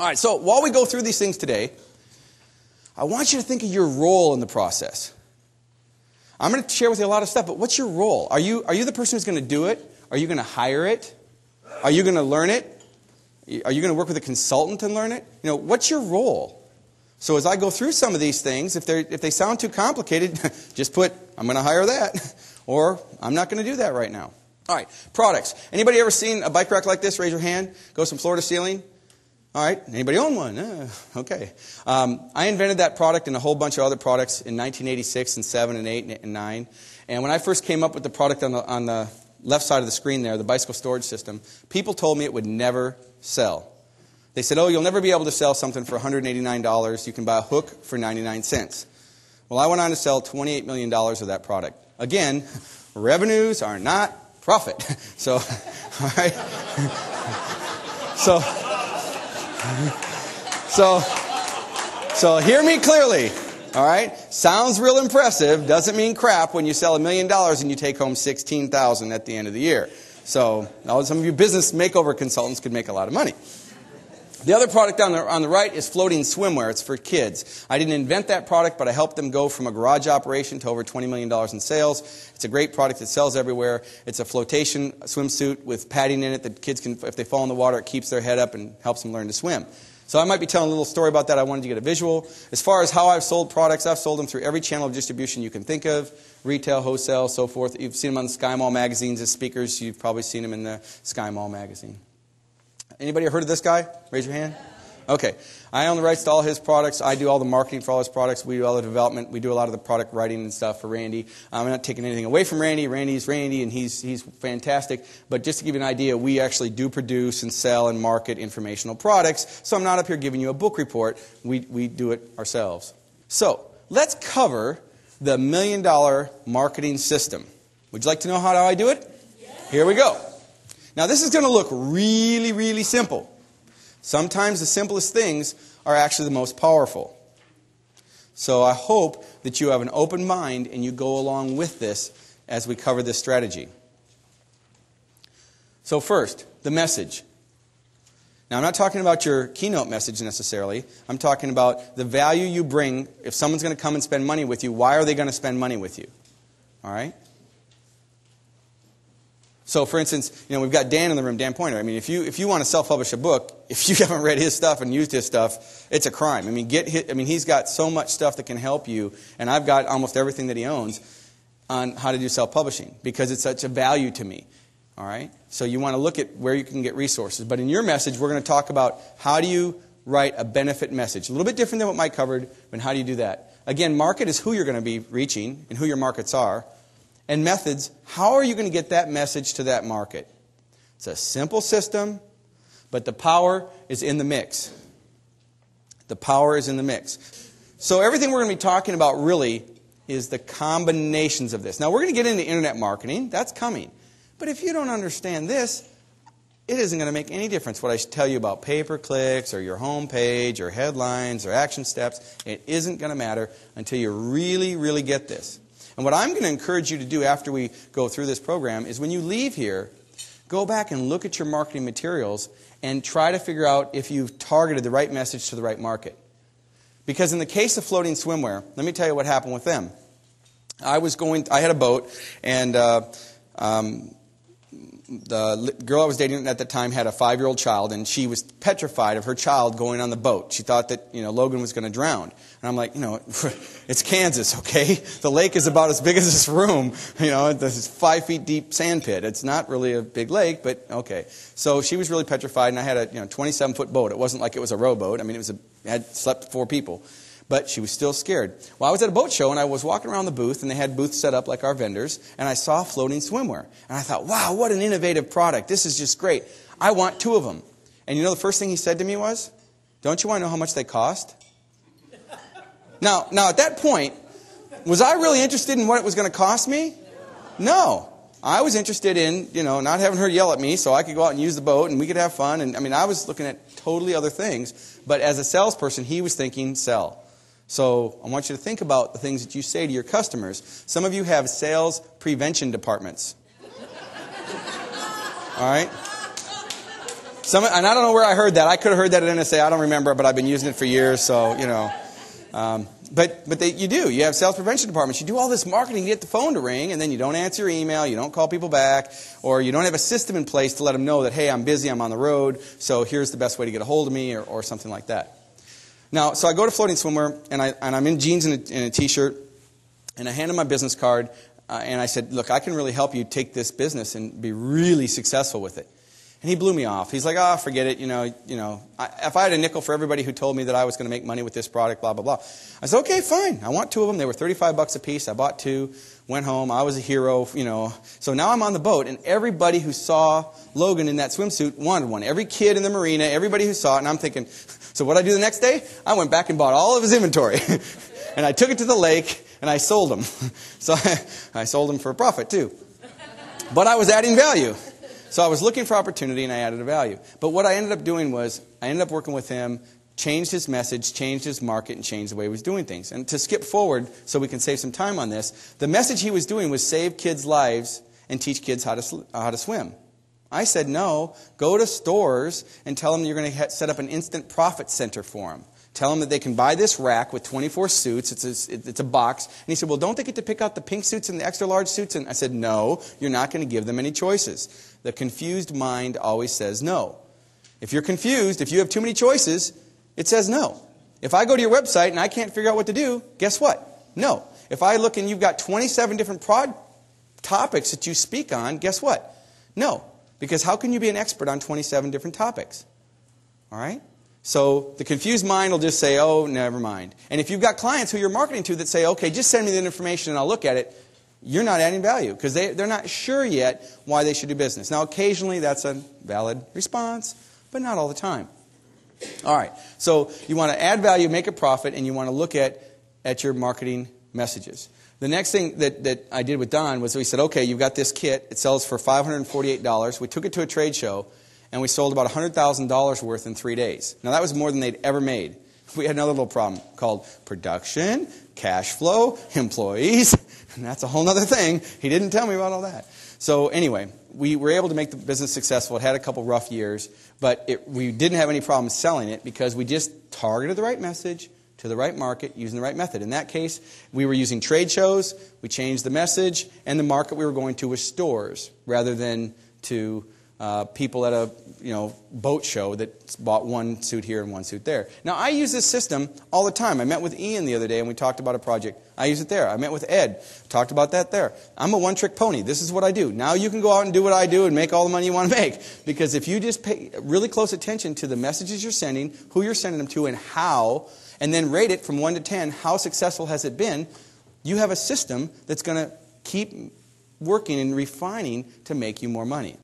All right, so while we go through these things today, I want you to think of your role in the process. I'm going to share with you a lot of stuff, but what's your role? Are you the person who's going to do it? Are you going to hire it? Are you going to learn it? Are you going to work with a consultant and learn it? What's your role? So as I go through some of these things, if they sound too complicated, just put, I'm going to hire that, or I'm not going to do that right now. All right, products. Anybody ever seen a bike rack like this? Raise your hand. Goes from floor to ceiling. All right, anybody own one? Okay. I invented that product and a whole bunch of other products in 1986 and 7 and 8 and 9. And when I first came up with the product on the left side of the screen there, the bicycle storage system, people told me it would never sell. They said, you'll never be able to sell something for $189. You can buy a hook for 99 cents. Well, I went on to sell $28 million of that product. Again, revenues are not profit. So, all right. So hear me clearly. All right? Sounds real impressive. Doesn't mean crap when you sell $1 million and you take home $16,000 at the end of the year. So some of you business makeover consultants could make a lot of money. The other product on the right is floating swimwear. It's for kids. I didn't invent that product, but I helped them go from a garage operation to over $20 million in sales. It's a great product that sells everywhere. It's a flotation swimsuit with padding in it that kids can, if they fall in the water, it keeps their head up and helps them learn to swim. So I might be telling a little story about that. I wanted to get a visual. As far as how I've sold products, I've sold them through every channel of distribution you can think of. Retail, wholesale, so forth. You've seen them on the Sky Mall magazines as speakers. You've probably seen them in the Sky Mall magazine. Anybody heard of this guy? Raise your hand. Okay. I own the rights to all his products. I do all the marketing for all his products. We do all the development. We do a lot of the product writing and stuff for Randy. I'm not taking anything away from Randy. Randy's Randy, and he's fantastic. But just to give you an idea, we actually do produce and sell and market informational products. So I'm not up here giving you a book report. We do it ourselves. So let's cover the $1 million marketing system. Would you like to know how I do it? Yes. Here we go. Now, this is going to look really, really simple. Sometimes the simplest things are actually the most powerful. So I hope that you have an open mind and you go along with this as we cover this strategy. So first, the message. Now, I'm not talking about your keynote message necessarily. I'm talking about the value you bring. If someone's going to come and spend money with you, why are they going to spend money with you? All right? So, for instance, we've got Dan in the room, Dan Pointer. I mean, if you want to self-publish a book, if you haven't read his stuff and used his stuff, it's a crime. I mean, he's got so much stuff that can help you, and I've got almost everything that he owns on how to do self-publishing because it's such a value to me. All right? So you want to look at where you can get resources. But in your message, we're going to talk about how do you write a benefit message. A little bit different than what Mike covered, but how do you do that? Again, market is who you're going to be reaching and who your markets are. And methods, how are you going to get that message to that market? It's a simple system, but the power is in the mix. The power is in the mix. So everything we're going to be talking about really is the combinations of this. Now, we're going to get into internet marketing. That's coming. But if you don't understand this, it isn't going to make any difference what I tell you about pay-per-clicks or your home page or headlines or action steps. It isn't going to matter until you really, really get this. And what I'm going to encourage you to do after we go through this program is when you leave here, go back and look at your marketing materials and try to figure out if you've targeted the right message to the right market. Because in the case of floating swimwear, let me tell you what happened with them. I had a boat, and the girl I was dating at the time had a 5-year-old child, and she was petrified of her child going on the boat. She thought that Logan was going to drown. And I'm like, it's Kansas, okay? The lake is about as big as this room. This 5 feet deep sand pit. It's not really a big lake, but okay. So she was really petrified, and I had a 27-foot boat. It wasn't like it was a rowboat. I mean, it had slept 4 people. But she was still scared. Well, I was at a boat show, and I was walking around the booth, and they had booths set up like our vendors, and I saw floating swimwear. And I thought, wow, what an innovative product. This is just great. I want 2 of them. And the first thing he said to me was, don't you want to know how much they cost? Now, at that point, was I really interested in what it was going to cost me? No. I was interested in, not having her yell at me so I could go out and use the boat and we could have fun. And I was looking at totally other things. But as a salesperson, he was thinking sell. So I want you to think about the things that you say to your customers. Some of you have sales prevention departments. All right? And I don't know where I heard that. I could have heard that at NSA. I don't remember, but I've been using it for years, so, you know. You do. You have sales prevention departments. You do all this marketing to get the phone to ring, and then you don't answer your email, you don't call people back, or you don't have a system in place to let them know that, hey, I'm busy, I'm on the road, so here's the best way to get a hold of me, or something like that. Now, so I go to Floating Swimwear, and I'm in jeans and a T-shirt, and I hand him my business card, and I said, look, I can really help you take this business and be really successful with it. And he blew me off. He's like, oh, forget it. If I had a nickel for everybody who told me that I was going to make money with this product, blah, blah, blah. I said, okay, fine. I want 2 of them. They were $35 a piece. I bought 2, went home. I was a hero, So now I'm on the boat, and everybody who saw Logan in that swimsuit wanted one. Every kid in the marina, everybody who saw it, and I'm thinking, so what did I do the next day? I went back and bought all of his inventory. And I took it to the lake, and I sold them. So I sold them for a profit, too. But I was adding value. So I was looking for opportunity, and I added a value. But what I ended up doing was I ended up working with him, changed his message, changed his market, and changed the way he was doing things. And to skip forward so we can save some time on this, the message he was doing was save kids' lives and teach kids how to swim. I said, no, go to stores and tell them you're going to set up an instant profit center for them. Tell them that they can buy this rack with 24 suits. It's a box. And he said, well, don't they get to pick out the pink suits and the extra large suits? And I said, no, you're not going to give them any choices. The confused mind always says no. If you're confused, if you have too many choices, it says no. If I go to your website and I can't figure out what to do, guess what? No. If I look and you've got 27 different topics that you speak on, guess what? No. Because how can you be an expert on 27 different topics? All right? So the confused mind will just say, oh, never mind. And if you've got clients who you're marketing to that say, okay, just send me the information and I'll look at it, you're not adding value because they're not sure yet why they should do business. Now, occasionally that's a valid response, but not all the time. All right, so you want to add value, make a profit, and you want to look at your marketing messages. The next thing that I did with Don was we said, okay, you've got this kit. It sells for $548. We took it to a trade show, and we sold about $100,000 worth in 3 days. Now, that was more than they'd ever made. We had another little problem called production, cash flow, employees, and that's a whole other thing. He didn't tell me about all that. So anyway, we were able to make the business successful. It had a couple rough years, but we didn't have any problem selling it because we just targeted the right message to the right market using the right method. In that case, we were using trade shows, we changed the message, and the market we were going to was stores rather than to people at a boat show that bought one suit here and one suit there. Now, I use this system all the time. I met with Ian the other day and we talked about a project. I use it there. I met with Ed. Talked about that there. I'm a one-trick pony. This is what I do. Now you can go out and do what I do and make all the money you want to make. Because if you just pay really close attention to the messages you're sending, who you're sending them to, and how, and then rate it from 1 to 10, how successful has it been, you have a system that's going to keep working and refining to make you more money.